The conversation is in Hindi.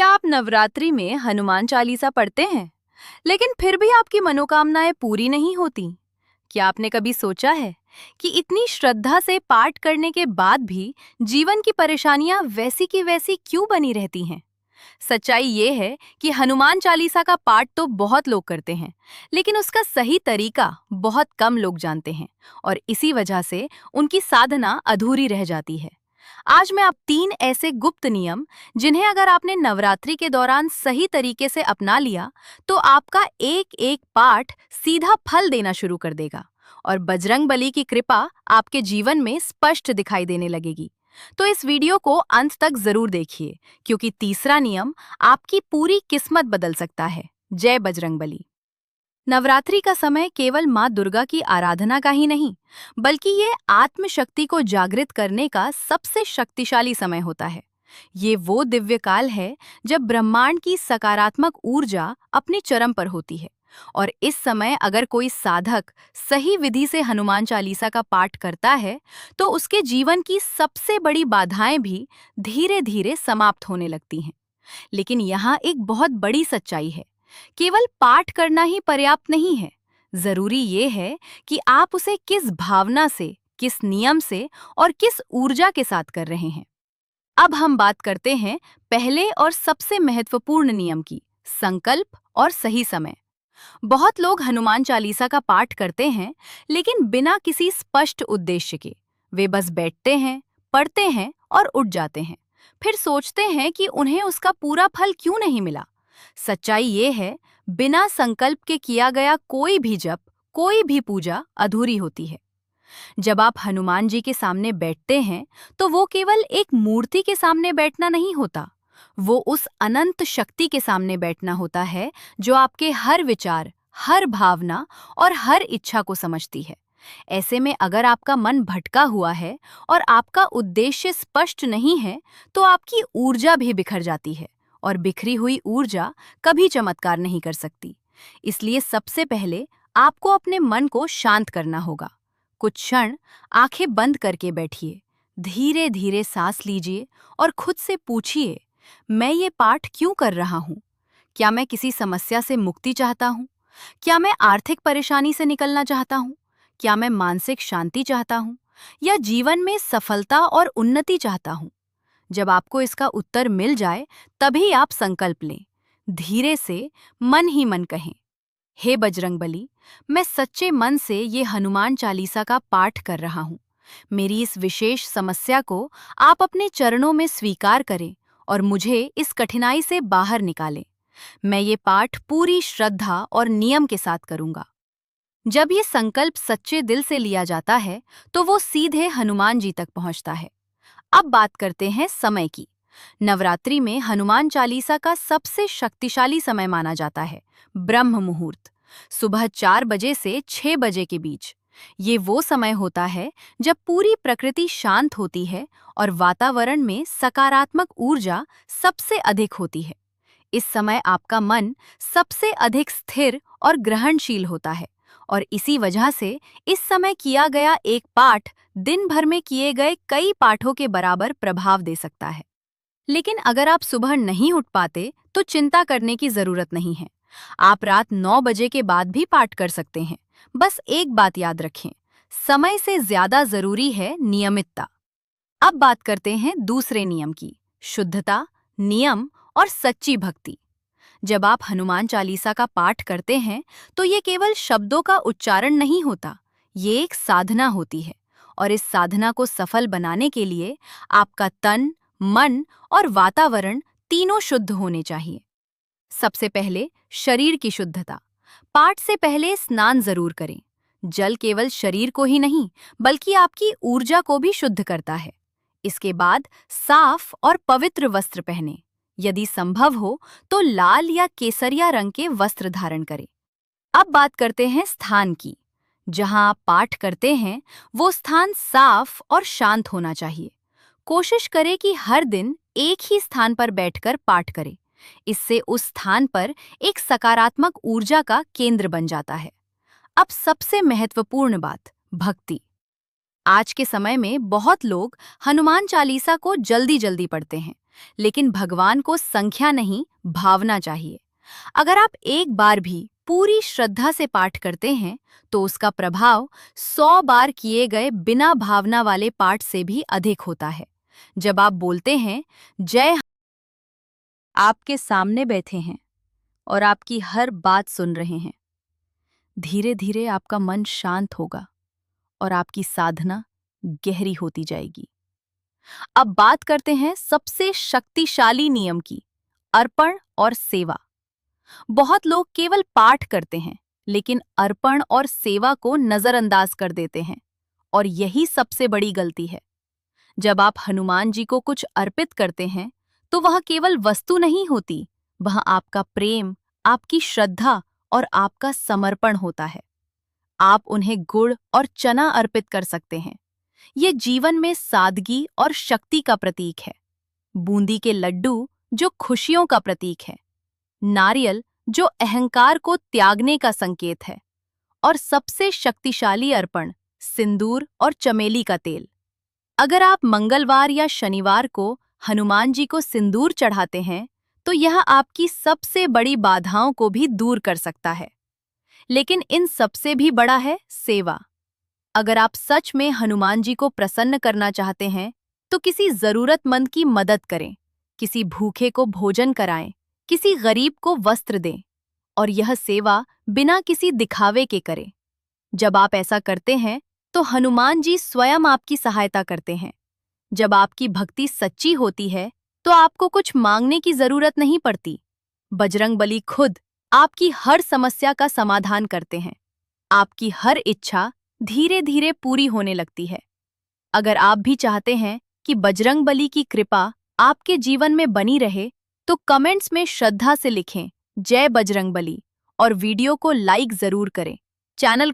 क्या आप नवरात्रि में हनुमान चालीसा पढ़ते हैं, लेकिन फिर भी आपकी मनोकामनाएं पूरी नहीं होती? क्या आपने कभी सोचा है कि इतनी श्रद्धा से पाठ करने के बाद भी जीवन की परेशानियां वैसी की वैसी क्यों बनी रहती हैं? सच्चाई ये है कि हनुमान चालीसा का पाठ तो बहुत लोग करते हैं, लेकिन उसका सही तरीका बहुत कम लोग जानते हैं और इसी वजह से उनकी साधना अधूरी रह जाती है। आज मैं आप 3 ऐसे गुप्त नियम, जिन्हें अगर आपने नवरात्रि के दौरान सही तरीके से अपना लिया, तो आपका एक-एक पाठ सीधा फल देना शुरू कर देगा और बजरंग बली की कृपा आपके जीवन में स्पष्ट दिखाई देने लगेगी। तो इस वीडियो को अंत तक जरूर देखिए, क्योंकि तीसरा नियम आपकी पूरी किस्मत बदल सकता है। जय बजरंग बली। नवरात्रि का समय केवल माँ दुर्गा की आराधना का ही नहीं, बल्कि ये आत्मशक्ति को जागृत करने का सबसे शक्तिशाली समय होता है। ये वो दिव्य काल है जब ब्रह्मांड की सकारात्मक ऊर्जा अपने चरम पर होती है और इस समय अगर कोई साधक सही विधि से हनुमान चालीसा का पाठ करता है, तो उसके जीवन की सबसे बड़ी बाधाएं भी धीरे-धीरे समाप्त होने लगती हैं। लेकिन यहाँ एक बहुत बड़ी सच्चाई है। केवल पाठ करना ही पर्याप्त नहीं है। जरूरी ये है कि आप उसे किस भावना से, किस नियम से और किस ऊर्जा के साथ कर रहे हैं। अब हम बात करते हैं पहले और सबसे महत्वपूर्ण नियम की, संकल्प और सही समय। बहुत लोग हनुमान चालीसा का पाठ करते हैं, लेकिन बिना किसी स्पष्ट उद्देश्य के। वे बस बैठते हैं, पढ़ते हैं और उठ जाते हैं। फिर सोचते हैं कि उन्हें उसका पूरा फल क्यों नहीं मिला। सच्चाई ये है, बिना संकल्प के किया गया कोई भी जप, कोई भी पूजा अधूरी होती है। जब आप हनुमान जी के सामने बैठते हैं, तो वो केवल एक मूर्ति के सामने बैठना नहीं होता। वो उस अनंत शक्ति के सामने बैठना होता है जो आपके हर विचार, हर भावना और हर इच्छा को समझती है। ऐसे में अगर आपका मन भटका हुआ है और आपका उद्देश्य स्पष्ट नहीं है, तो आपकी ऊर्जा भी बिखर जाती है और बिखरी हुई ऊर्जा कभी चमत्कार नहीं कर सकती। इसलिए सबसे पहले आपको अपने मन को शांत करना होगा। कुछ क्षण आंखें बंद करके बैठिए, धीरे धीरे सांस लीजिए और खुद से पूछिए, मैं ये पाठ क्यों कर रहा हूँ? क्या मैं किसी समस्या से मुक्ति चाहता हूँ? क्या मैं आर्थिक परेशानी से निकलना चाहता हूँ? क्या मैं मानसिक शांति चाहता हूँ? या जीवन में सफलता और उन्नति चाहता हूँ? जब आपको इसका उत्तर मिल जाए, तभी आप संकल्प लें। धीरे से मन ही मन कहें, हे बजरंग बली, मैं सच्चे मन से ये हनुमान चालीसा का पाठ कर रहा हूँ। मेरी इस विशेष समस्या को आप अपने चरणों में स्वीकार करें और मुझे इस कठिनाई से बाहर निकालें। मैं ये पाठ पूरी श्रद्धा और नियम के साथ करूँगा। जब ये संकल्प सच्चे दिल से लिया जाता है, तो वो सीधे हनुमान जी तक पहुँचता है। अब बात करते हैं समय की। नवरात्रि में हनुमान चालीसा का सबसे शक्तिशाली समय माना जाता है ब्रह्म मुहूर्त, सुबह 4 बजे से 6 बजे के बीच। ये वो समय होता है जब पूरी प्रकृति शांत होती है और वातावरण में सकारात्मक ऊर्जा सबसे अधिक होती है। इस समय आपका मन सबसे अधिक स्थिर और ग्रहणशील होता है और इसी वजह से इस समय किया गया एक पाठ दिन भर में किए गए कई पाठों के बराबर प्रभाव दे सकता है। लेकिन अगर आप सुबह नहीं उठ पाते, तो चिंता करने की जरूरत नहीं है। आप रात 9 बजे के बाद भी पाठ कर सकते हैं। बस एक बात याद रखें, समय से ज्यादा जरूरी है नियमितता। अब बात करते हैं दूसरे नियम की, शुद्धता, नियम और सच्ची भक्ति। जब आप हनुमान चालीसा का पाठ करते हैं, तो ये केवल शब्दों का उच्चारण नहीं होता, ये एक साधना होती है और इस साधना को सफल बनाने के लिए आपका तन, मन और वातावरण तीनों शुद्ध होने चाहिए। सबसे पहले शरीर की शुद्धता। पाठ से पहले स्नान जरूर करें। जल केवल शरीर को ही नहीं, बल्कि आपकी ऊर्जा को भी शुद्ध करता है। इसके बाद साफ और पवित्र वस्त्र पहनें। यदि संभव हो तो लाल या केसरिया रंग के वस्त्र धारण करें। अब बात करते हैं स्थान की। जहां आप पाठ करते हैं, वो स्थान साफ और शांत होना चाहिए। कोशिश करें कि हर दिन एक ही स्थान पर बैठकर पाठ करें। इससे उस स्थान पर एक सकारात्मक ऊर्जा का केंद्र बन जाता है। अब सबसे महत्वपूर्ण बात, भक्ति। आज के समय में बहुत लोग हनुमान चालीसा को जल्दी जल्दी पढ़ते हैं, लेकिन भगवान को संख्या नहीं, भावना चाहिए। अगर आप एक बार भी पूरी श्रद्धा से पाठ करते हैं तो उसका प्रभाव 100 बार किए गए बिना भावना वाले पाठ से भी अधिक होता है। जब आप बोलते हैं जय, आपके सामने बैठे हैं और आपकी हर बात सुन रहे हैं, धीरे धीरे आपका मन शांत होगा और आपकी साधना गहरी होती जाएगी। अब बात करते हैं सबसे शक्तिशाली नियम की, अर्पण और सेवा। बहुत लोग केवल पाठ करते हैं लेकिन अर्पण और सेवा को नजरअंदाज कर देते हैं, और यही सबसे बड़ी गलती है। जब आप हनुमान जी को कुछ अर्पित करते हैं तो वह केवल वस्तु नहीं होती, वह आपका प्रेम, आपकी श्रद्धा और आपका समर्पण होता है। आप उन्हें गुड़ और चना अर्पित कर सकते हैं। ये जीवन में सादगी और शक्ति का प्रतीक है। बूंदी के लड्डू जो खुशियों का प्रतीक है, नारियल जो अहंकार को त्यागने का संकेत है, और सबसे शक्तिशाली अर्पण सिंदूर और चमेली का तेल। अगर आप मंगलवार या शनिवार को हनुमान जी को सिंदूर चढ़ाते हैं तो यह आपकी सबसे बड़ी बाधाओं को भी दूर कर सकता है। लेकिन इन सबसे भी बड़ा है सेवा। अगर आप सच में हनुमान जी को प्रसन्न करना चाहते हैं तो किसी जरूरतमंद की मदद करें, किसी भूखे को भोजन कराएं, किसी गरीब को वस्त्र दें, और यह सेवा बिना किसी दिखावे के करें। जब आप ऐसा करते हैं तो हनुमान जी स्वयं आपकी सहायता करते हैं। जब आपकी भक्ति सच्ची होती है तो आपको कुछ मांगने की जरूरत नहीं पड़ती। बजरंगबली खुद आपकी हर समस्या का समाधान करते हैं। आपकी हर इच्छा धीरे धीरे पूरी होने लगती है। अगर आप भी चाहते हैं कि बजरंगबली की कृपा आपके जीवन में बनी रहे तो कमेंट्स में श्रद्धा से लिखें जय बजरंगबली, और वीडियो को लाइक जरूर करें। चैनल